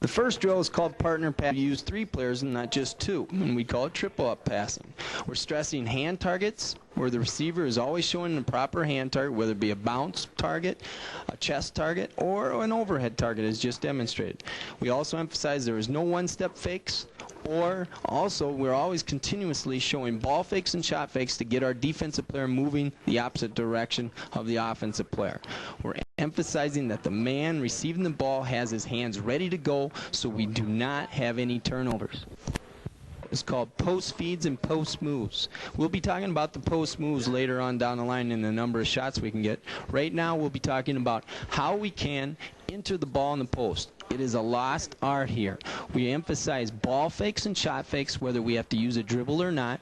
The first drill is called partner pass. We use 3 players and not just 2, and we call it triple up passing. We're stressing hand targets, where the receiver is always showing the proper hand target, whether it be a bounce target, a chest target, or an overhead target as just demonstrated. We also emphasize there is no one-step fakes, or also we're always continuously showing ball fakes and shot fakes to get our defensive player moving the opposite direction of the offensive player. We're emphasizing that the man receiving the ball has his hands ready to go, so we do not have any turnovers. It's called post feeds and post moves. We'll be talking about the post moves later on down the line and the number of shots we can get. Right now we'll be talking about how we can enter the ball in the post. It is a lost art here. We emphasize ball fakes and shot fakes, whether we have to use a dribble or not,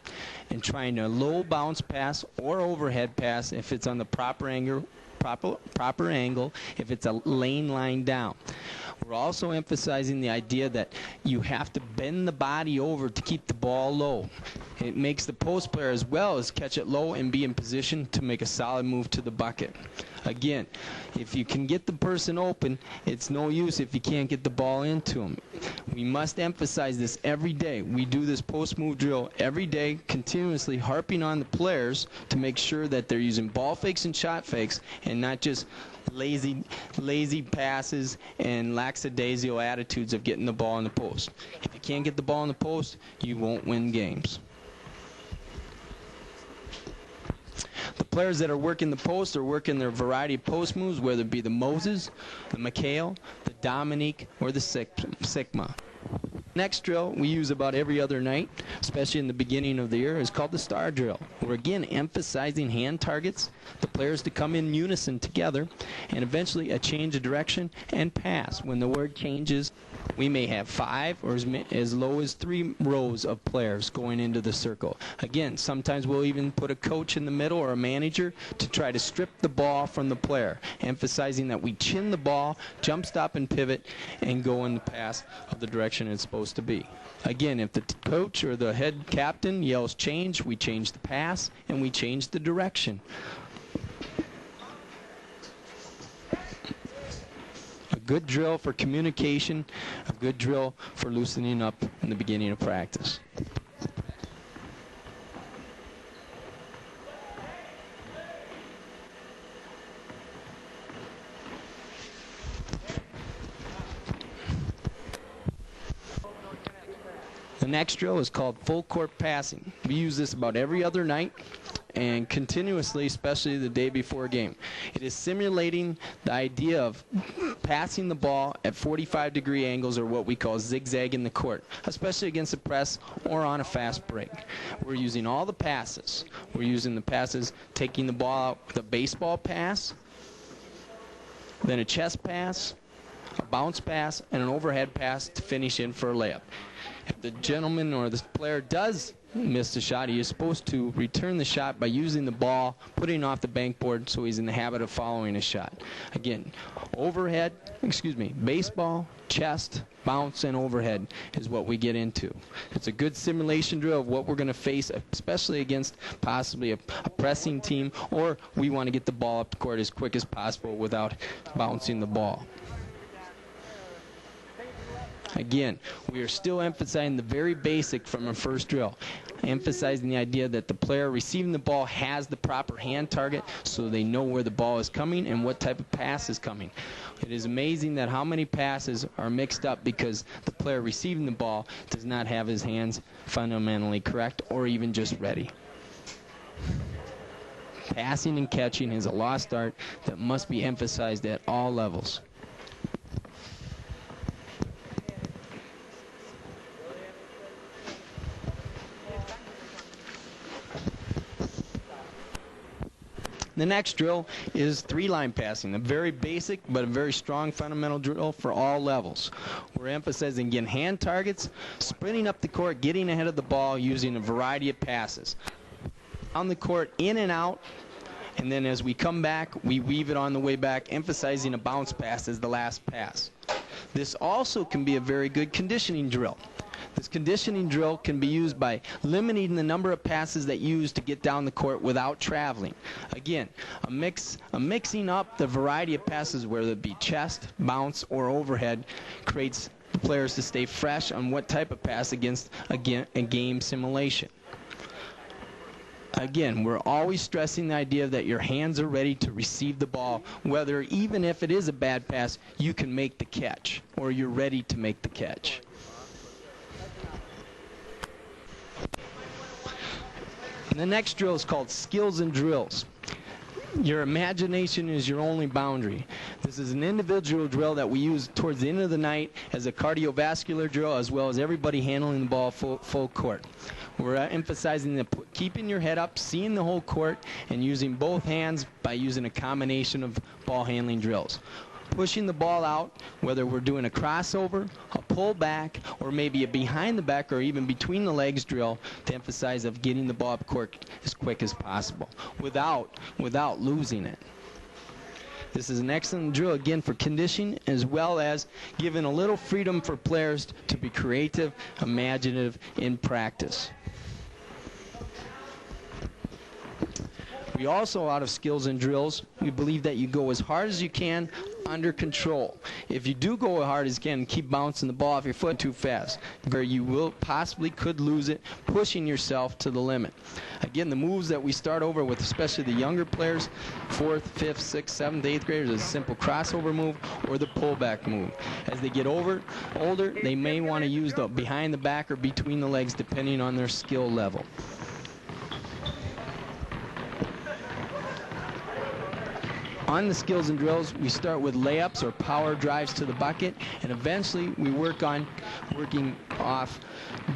and trying a low bounce pass or overhead pass if it's on the proper angle, if it's a lane line down. We're also emphasizing the idea that you have to bend the body over to keep the ball low. It makes the post player as well as catch it low and be in position to make a solid move to the bucket. Again, if you can get the person open, it's no use if you can't get the ball into them. We must emphasize this every day. We do this post move drill every day, continuously harping on the players to make sure that they're using ball fakes and shot fakes and not just lazy passes and lackadaisical attitudes of getting the ball in the post. If you can't get the ball in the post, you won't win games. The players that are working the post are working their variety of post moves, whether it be the Moses, the Mikhail, the Dominique, or the Sigma. Next drill we use about every other night, especially in the beginning of the year, is called the star drill. We're again emphasizing hand targets, the players to come in unison together, and eventually a change of direction and pass. When the word changes, we may have 5 or as low as 3 rows of players going into the circle. Again, sometimes we'll even put a coach in the middle or a manager to try to strip the ball from the player, emphasizing that we chin the ball, jump, stop, and pivot, and go in the pass of the direction it's supposed to be. Again, if the coach or the head captain yells change, we change the pass and we change the direction. A good drill for communication, a good drill for loosening up in the beginning of practice. The next drill is called full court passing. We use this about every other night and continuously, especially the day before a game. It is simulating the idea of passing the ball at 45-degree angles, or what we call zigzag in the court, especially against a press or on a fast break. We're using all the passes. We're using the passes, taking the ball out with a baseball pass, then a chest pass, a bounce pass, and an overhead pass to finish in for a layup. If the gentleman or the player does miss the shot, he is supposed to return the shot by using the ball, putting off the bankboard so he's in the habit of following a shot. Again, baseball, chest, bounce, and overhead is what we get into. It's a good simulation drill of what we're going to face, especially against possibly a pressing team, or we want to get the ball up the court as quick as possible without bouncing the ball. Again, we are still emphasizing the very basic from our first drill, emphasizing the idea that the player receiving the ball has the proper hand target so they know where the ball is coming and what type of pass is coming. It is amazing that how many passes are mixed up because the player receiving the ball does not have his hands fundamentally correct or even just ready. Passing and catching is a lost art that must be emphasized at all levels. The next drill is 3-line passing, a very basic but a very strong fundamental drill for all levels. We're emphasizing, again, hand targets, sprinting up the court, getting ahead of the ball using a variety of passes. On the court, in and out, and then as we come back, we weave it on the way back, emphasizing a bounce pass as the last pass. This also can be a very good conditioning drill. This conditioning drill can be used by limiting the number of passes that you use to get down the court without traveling. Again, mixing up the variety of passes, whether it be chest, bounce, or overhead, creates the players to stay fresh on what type of pass against a game simulation. Again, we're always stressing the idea that your hands are ready to receive the ball, whether even if it is a bad pass, you can make the catch, or you're ready to make the catch. And the next drill is called skills and drills. Your imagination is your only boundary. This is an individual drill that we use towards the end of the night as a cardiovascular drill, as well as everybody handling the ball full court. We're emphasizing keeping your head up, seeing the whole court, and using both hands by using a combination of ball handling drills. Pushing the ball out, whether we're doing a crossover, a pull back, or maybe a behind the back or even between the legs drill, to emphasize of getting the ball up court as quick as possible without losing it. This is an excellent drill, again, for conditioning, as well as giving a little freedom for players to be creative, imaginative in practice. We also, out of skills and drills, we believe that you go as hard as you can under control. If you do go as hard as you can and keep bouncing the ball off your foot too fast, where you will possibly could lose it, pushing yourself to the limit. Again, the moves that we start over with, especially the younger players, 4th, 5th, 6th, 7th, 8th graders, is a simple crossover move or the pullback move. As they get older, they may want to use the behind the back or between the legs, depending on their skill level. On the skills and drills, we start with layups or power drives to the bucket, and eventually we working off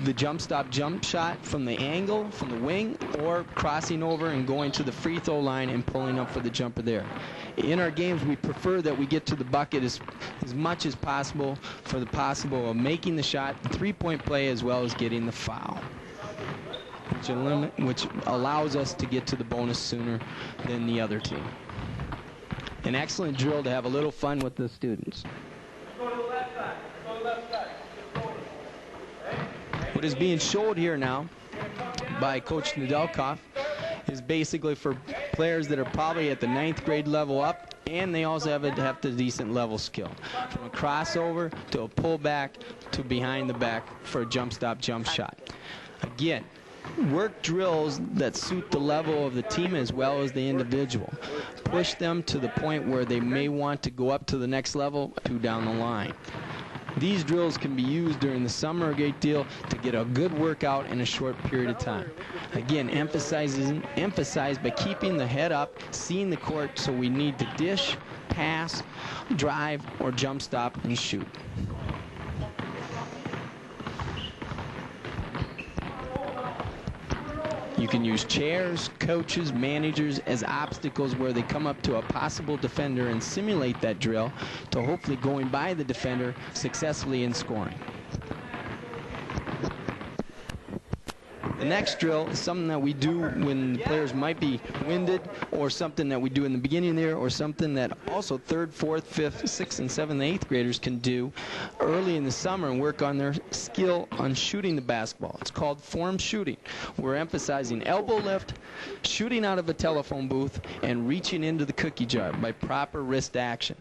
the jump stop jump shot from the angle, from the wing, or crossing over and going to the free throw line and pulling up for the jumper there. In our games, we prefer that we get to the bucket as much as possible for the possible of making the shot, the three-point play, as well as getting the foul, which allows us to get to the bonus sooner than the other team. An excellent drill to have a little fun with the students. What is being showed here now by Coach Nedelcoff is basically for players that are probably at the 9th grade level up, and they also have the decent level skill. From a crossover to a pullback to behind the back for a jump stop jump shot. Again, work drills that suit the level of the team as well as the individual. Push them to the point where they may want to go up to the next level down the line. These drills can be used during the summer a great deal to get a good workout in a short period of time. Again, emphasize by keeping the head up, seeing the court, so we need to dish, pass, drive, or jump stop and shoot. You can use chairs, coaches, managers as obstacles where they come up to a possible defender and simulate that drill to hopefully going by the defender successfully in scoring. The next drill is something that we do when the players might be winded, or something that we do in the beginning there, or something that also 3rd, 4th, 5th, 6th, and 7th, and 8th graders can do early in the summer and work on their skill on shooting the basketball. It's called form shooting. We're emphasizing elbow lift, shooting out of a telephone booth, and reaching into the cookie jar by proper wrist action.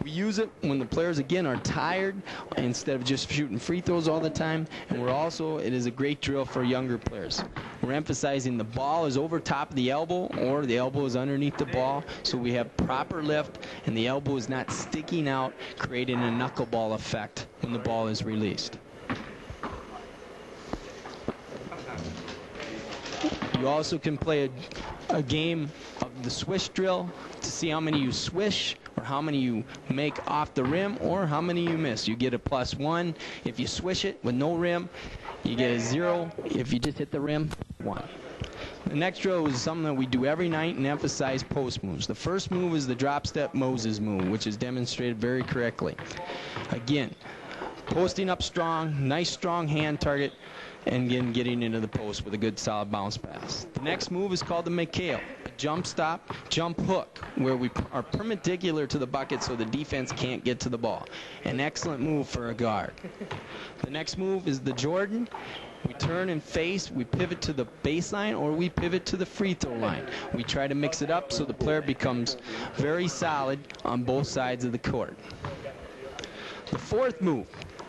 We use it when the players, again, are tired instead of just shooting free throws all the time. And it is a great drill for younger players. We're emphasizing the ball is over top of the elbow, or the elbow is underneath the ball, so we have proper lift and the elbow is not sticking out, creating a knuckleball effect when the ball is released. You also can play a game of the swish drill to see how many you swish, or how many you make off the rim, or how many you miss. You get a +1 if you swish it with no rim. You get a 0 if you just hit the rim, 1. The next drill is something that we do every night and emphasize post moves. The first move is the drop step Moses move, which is demonstrated very correctly. Again, posting up strong, nice strong hand target, and again getting into the post with a good solid bounce pass. The next move is called the McHale, a jump stop, jump hook, where we are perpendicular to the bucket so the defense can't get to the ball. An excellent move for a guard. The next move is the Jordan. We turn and face, we pivot to the baseline, or we pivot to the free throw line. We try to mix it up so the player becomes very solid on both sides of the court. The fourth move,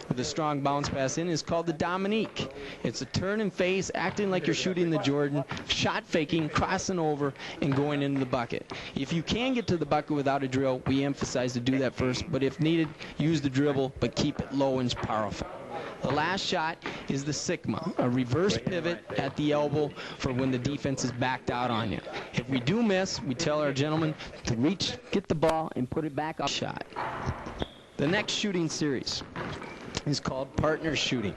with a strong bounce pass in is called the Dominique. It's a turn and face, acting like you're shooting the Jordan, shot faking, crossing over, and going into the bucket. If you can get to the bucket without a drill, we emphasize to do that first, but if needed, use the dribble, but keep it low and powerful. The last shot is the Sigma, a reverse pivot at the elbow for when the defense is backed out on you. If we do miss, we tell our gentlemen to reach, get the ball, and put it back up shot. The next shooting series is called partner shooting.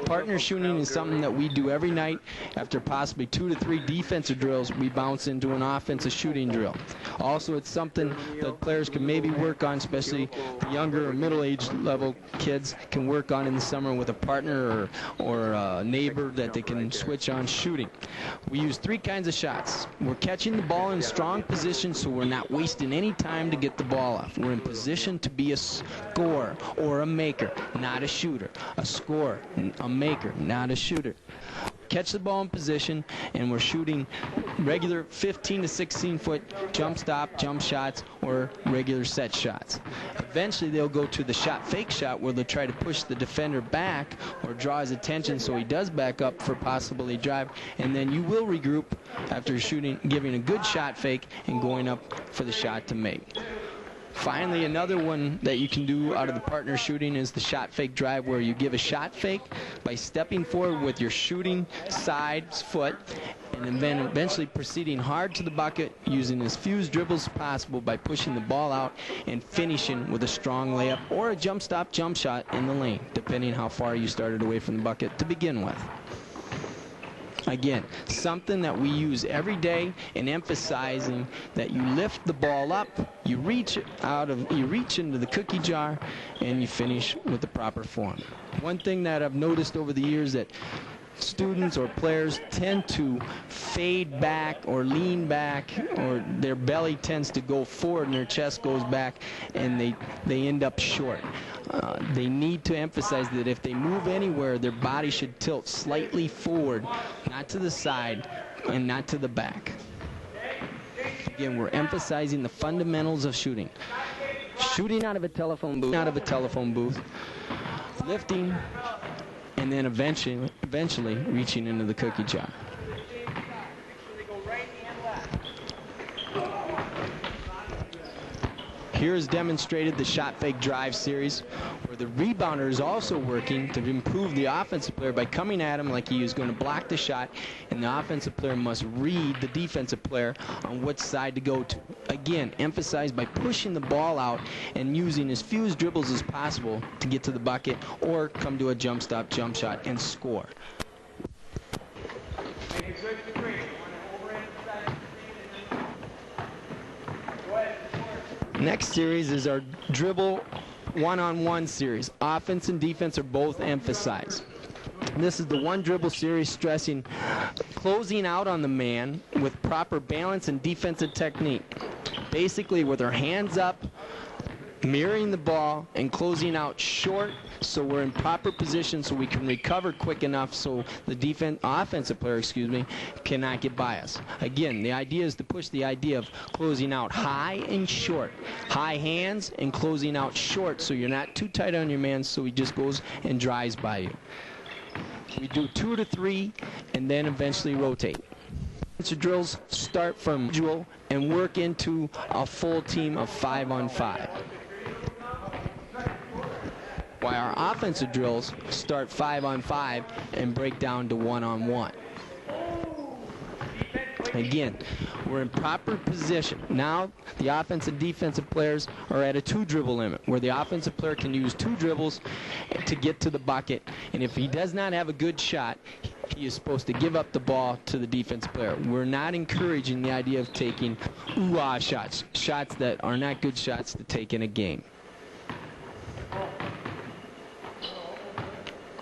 Partner shooting is something that we do every night. After possibly 2 to 3 defensive drills, we bounce into an offensive shooting drill. Also, it's something that players can maybe work on, especially the younger or middle-aged level kids can work on in the summer with a partner or a neighbor that they can switch on shooting. We use 3 kinds of shots. We're catching the ball in strong position, so we're not wasting any time to get the ball off. We're in position to be a scorer or a maker, not a shooter. A scorer, a maker, not a shooter. Catch the ball in position, and we're shooting regular 15 to 16 foot jump stop, jump shots, or regular set shots. Eventually they'll go to the shot fake shot, where they'll try to push the defender back or draw his attention so he does back up for possibly drive, and then you will regroup after shooting, giving a good shot fake and going up for the shot to make. Finally, another one that you can do out of the partner shooting is the shot fake drive, where you give a shot fake by stepping forward with your shooting side foot and then eventually proceeding hard to the bucket using as few dribbles as possible by pushing the ball out and finishing with a strong layup or a jump stop jump shot in the lane, depending how far you started away from the bucket to begin with. Again, something that we use every day, and emphasizing that you lift the ball up, you reach into the cookie jar, and you finish with the proper form. One thing that I've noticed over the years that students or players tend to fade back or lean back, or their belly tends to go forward and their chest goes back, and they end up short. They need to emphasize that if they move anywhere, their body should tilt slightly forward, not to the side and not to the back. Again, we're emphasizing the fundamentals of shooting. Shooting out of a telephone booth, lifting, and then eventually reaching into the cookie jar. Here is demonstrated the shot fake drive series, where the rebounder is also working to improve the offensive player by coming at him like he is going to block the shot, and the offensive player must read the defensive player on which side to go to. Again, emphasized by pushing the ball out and using as few dribbles as possible to get to the bucket or come to a jump stop, jump shot, and score. Next series is our dribble one-on-one series. Offense and defense are both emphasized. This is the one dribble series, stressing closing out on the man with proper balance and defensive technique. Basically with our hands up, mirroring the ball, and closing out short, so we're in proper position so we can recover quick enough so the offensive player cannot get by us. Again, the idea is to push the idea of closing out high and short. High hands and closing out short, so you're not too tight on your man so he just goes and drives by you. We do 2 to 3 and then eventually rotate. So drills start from individual and work into a full team of 5-on-5. While our offensive drills start 5-on-5 and break down to 1-on-1. Again, we're in proper position. Now the offensive and defensive players are at a 2 dribble limit, where the offensive player can use 2 dribbles to get to the bucket, and if he does not have a good shot, he is supposed to give up the ball to the defensive player. We're not encouraging the idea of taking ooh-ah shots that are not good shots to take in a game.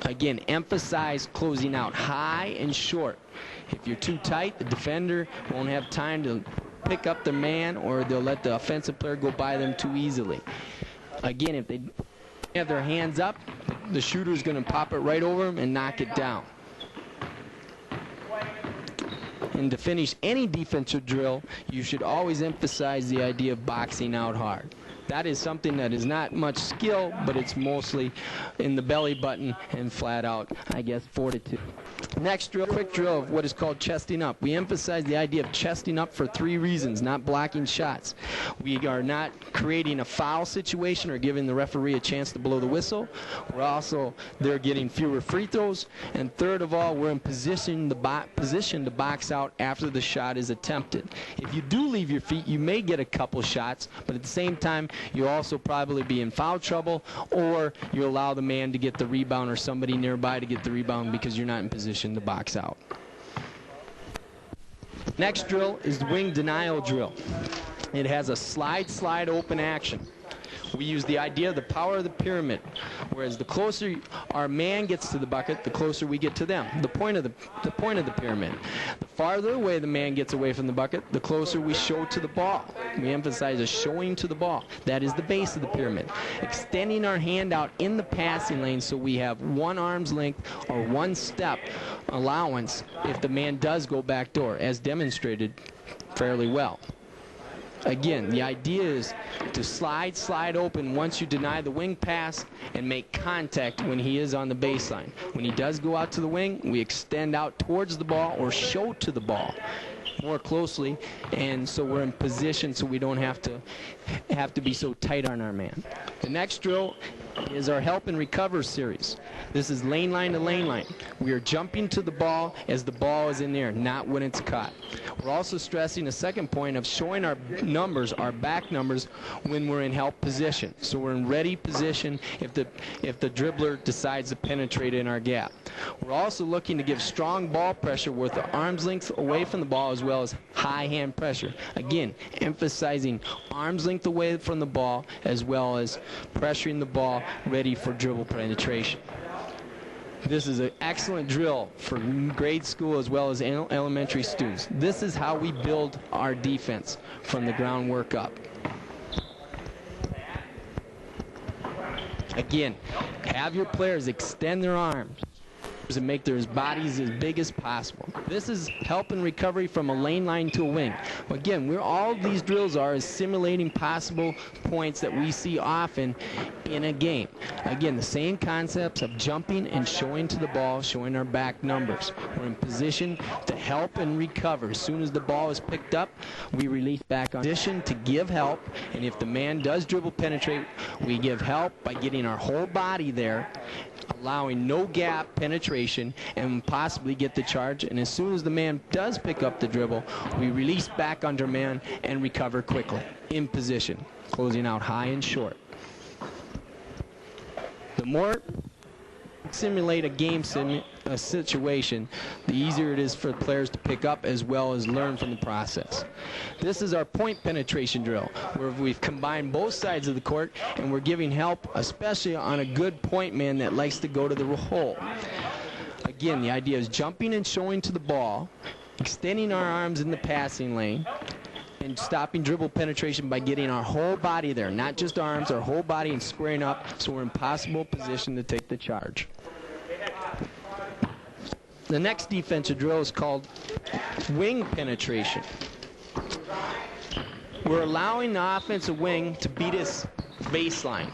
Again, emphasize closing out high and short. If you're too tight, the defender won't have time to pick up their man, or they'll let the offensive player go by them too easily. Again, if they have their hands up, the shooter is going to pop it right over them and knock it down. And to finish any defensive drill, you should always emphasize the idea of boxing out hard. That is something that is not much skill, but it's mostly in the belly button and flat out, I guess, fortitude. Next drill, quick drill of what is called chesting up. We emphasize the idea of chesting up for 3 reasons, not blocking shots. We are not creating a foul situation or giving the referee a chance to blow the whistle. We're also, they're getting fewer free throws. And third of all, we're in position to box out after the shot is attempted. If you do leave your feet, you may get a couple shots, but at the same time, you'll also probably be in foul trouble, or you allow the man to get the rebound or somebody nearby to get the rebound because you're not in position to box out. Next drill is the wing denial drill. It has a slide open action. We use the idea of the power of the pyramid, whereas the closer our man gets to the bucket, the closer we get to them. The point of the pyramid. The farther away the man gets away from the bucket, the closer we show to the ball. We emphasize a showing to the ball. That is the base of the pyramid. Extending our hand out in the passing lane so we have 1 arm's length or 1 step allowance if the man does go back door, as demonstrated fairly well. Again, the idea is to slide open once you deny the wing pass and make contact when he is on the baseline. When he does go out to the wing, we extend out towards the ball or show to the ball more closely, and so we're in position so we don't have to be so tight on our man. The next drill is our help and recover series. This is lane line to lane line. We are jumping to the ball as the ball is in there, not when it's caught. We're also stressing a second point of showing our numbers, our back numbers, when we're in help position. So we're in ready position if the dribbler decides to penetrate in our gap. We're also looking to give strong ball pressure with the arm's length away from the ball as well as high hand pressure. Again, emphasizing arm's length away from the ball as well as pressuring the ball ready for dribble penetration. This is an excellent drill for grade school as well as elementary students. This is how we build our defense from the groundwork up. Again, have your players extend their arms and make their bodies as big as possible. This is help and recovery from a lane line to a wing. Again, all these drills are is simulating possible points that we see often in a game. Again, the same concepts of jumping and showing to the ball, showing our back numbers. We're in position to help and recover. As soon as the ball is picked up, we release back on position to give help, and if the man does dribble penetrate, we give help by getting our whole body there, allowing no gap penetration, and possibly get the charge. And as soon as the man does pick up the dribble, we release back under man and recover quickly in position, closing out high and short. The more simulate a game situation, the easier it is for players to pick up as well as learn from the process. This is our point penetration drill, where we've combined both sides of the court and we're giving help, especially on a good point man that likes to go to the hole. Again, the idea is jumping and showing to the ball, extending our arms in the passing lane, and stopping dribble penetration by getting our whole body there, not just arms, our whole body, and squaring up so we're in possible position to take the charge. The next defensive drill is called wing penetration. We're allowing the offensive wing to beat us baseline.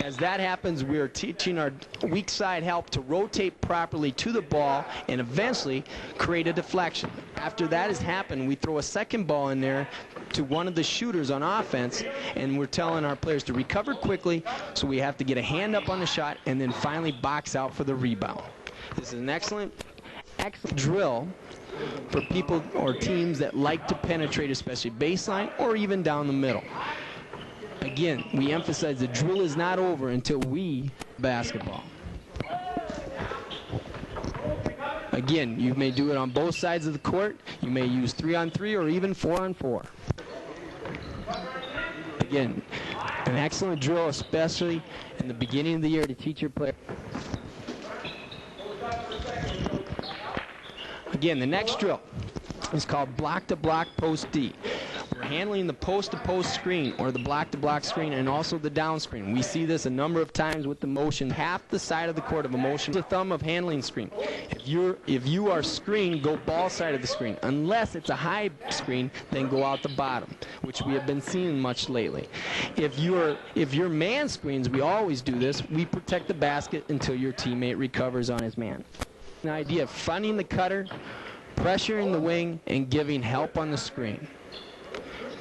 As that happens, we are teaching our weak side help to rotate properly to the ball and eventually create a deflection. After that has happened, we throw a second ball in there to one of the shooters on offense, and we're telling our players to recover quickly, so we have to get a hand up on the shot and then finally box out for the rebound. This is an excellent drill for people or teams that like to penetrate, especially baseline or even down the middle. Again, we emphasize the drill is not over until we basketball. Again, you may do it on both sides of the court. You may use 3-on-3 or even 4-on-4. Again, an excellent drill, especially in the beginning of the year, to teach your players. Again, the next drill is called block to block post D. We're We're handling the post-to-post screen or the block-to-block screen and also the down screen. We see this a number of times with the motion, half the side of the court of a motion. The thumb of handling screen. If you are screened, go ball side of the screen. Unless it's a high screen, then go out the bottom, which we have been seeing much lately. If you're man screens, we always do this. We protect the basket until your teammate recovers on his man. The idea of fronting the cutter, pressuring the wing, and giving help on the screen.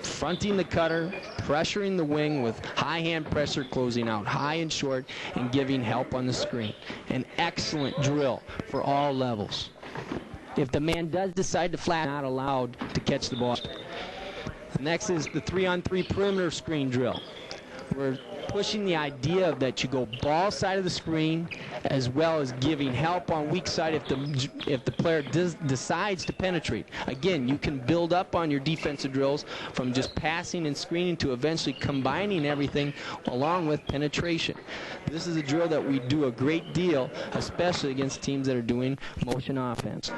Fronting the cutter, pressuring the wing with high hand pressure, closing out high and short, and giving help on the screen. An excellent drill for all levels. If the man does decide to flat, not allowed to catch the ball. The next is the 3-on-3 perimeter screen drill. We're pushing the idea that you go ball side of the screen as well as giving help on weak side if the player decides to penetrate. Again, you can build up on your defensive drills from just passing and screening to eventually combining everything along with penetration. This is a drill that we do a great deal, especially against teams that are doing motion offense.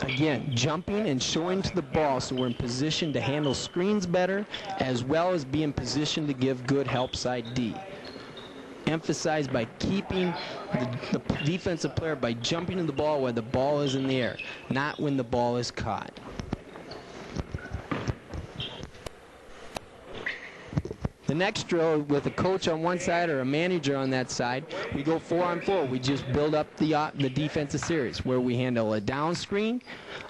Again, jumping and showing to the ball so we're in position to handle screens better as well as be in position to give good help side D. Emphasized by keeping the defensive player by jumping to the ball when the ball is in the air, not when the ball is caught. The next drill with a coach on one side or a manager on that side, we go 4-on-4. We just build up the defensive series where we handle a down screen,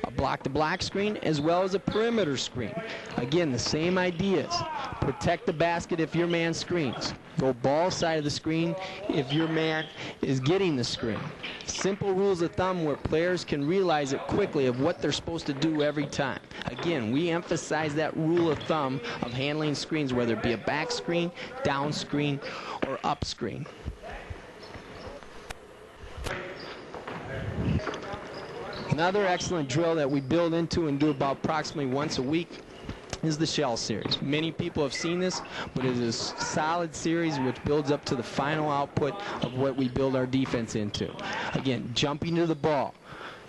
a block-to-block screen, as well as a perimeter screen. Again, the same ideas. Protect the basket if your man screens. Go ball side of the screen if your man is getting the screen. Simple rules of thumb where players can realize it quickly of what they're supposed to do every time. Again, we emphasize that rule of thumb of handling screens, whether it be a back screen, down screen, or up screen. Another excellent drill that we build into and do about approximately once a week is the shell series. Many people have seen this, but it is a solid series which builds up to the final output of what we build our defense into. Again, jumping to the ball,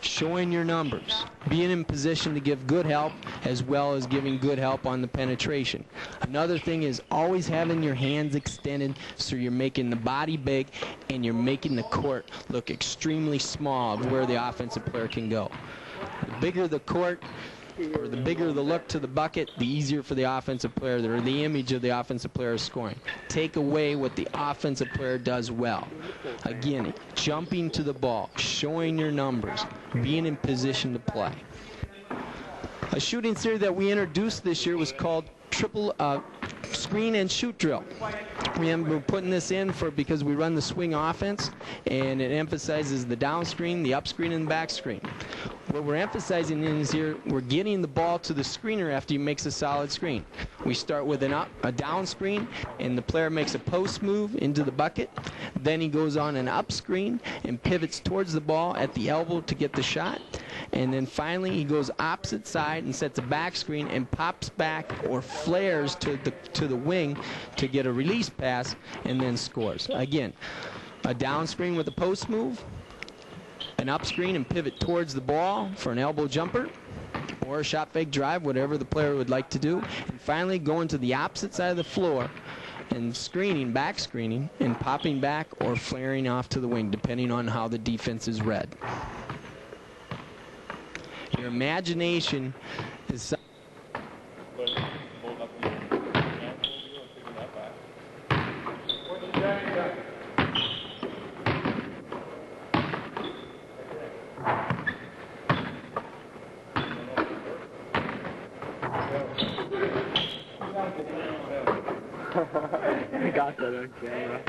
showing your numbers, being in position to give good help as well as giving good help on the penetration. Another thing is always having your hands extended so you're making the body big and you're making the court look extremely small of where the offensive player can go. The bigger the court, or the bigger the look to the bucket, the easier for the offensive player, or the image of the offensive player is scoring. Take away what the offensive player does well. Again, jumping to the ball, showing your numbers, being in position to play. A shooting series that we introduced this year was called triple screen and shoot drill. We're putting this in because we run the swing offense, and it emphasizes the down screen, the up screen, and the back screen. What we're emphasizing is here, we're getting the ball to the screener after he makes a solid screen. We start with a down screen, and the player makes a post move into the bucket. Then he goes on an up screen and pivots towards the ball at the elbow to get the shot. And then finally he goes opposite side and sets a back screen and pops back or flares to the wing to get a release pass and then scores. Again, a down screen with a post move, an up screen and pivot towards the ball for an elbow jumper, or a shot fake drive, whatever the player would like to do. And finally going to the opposite side of the floor and screening, back screening, and popping back or flaring off to the wing, depending on how the defense is read. Your imagination is... I got that on camera.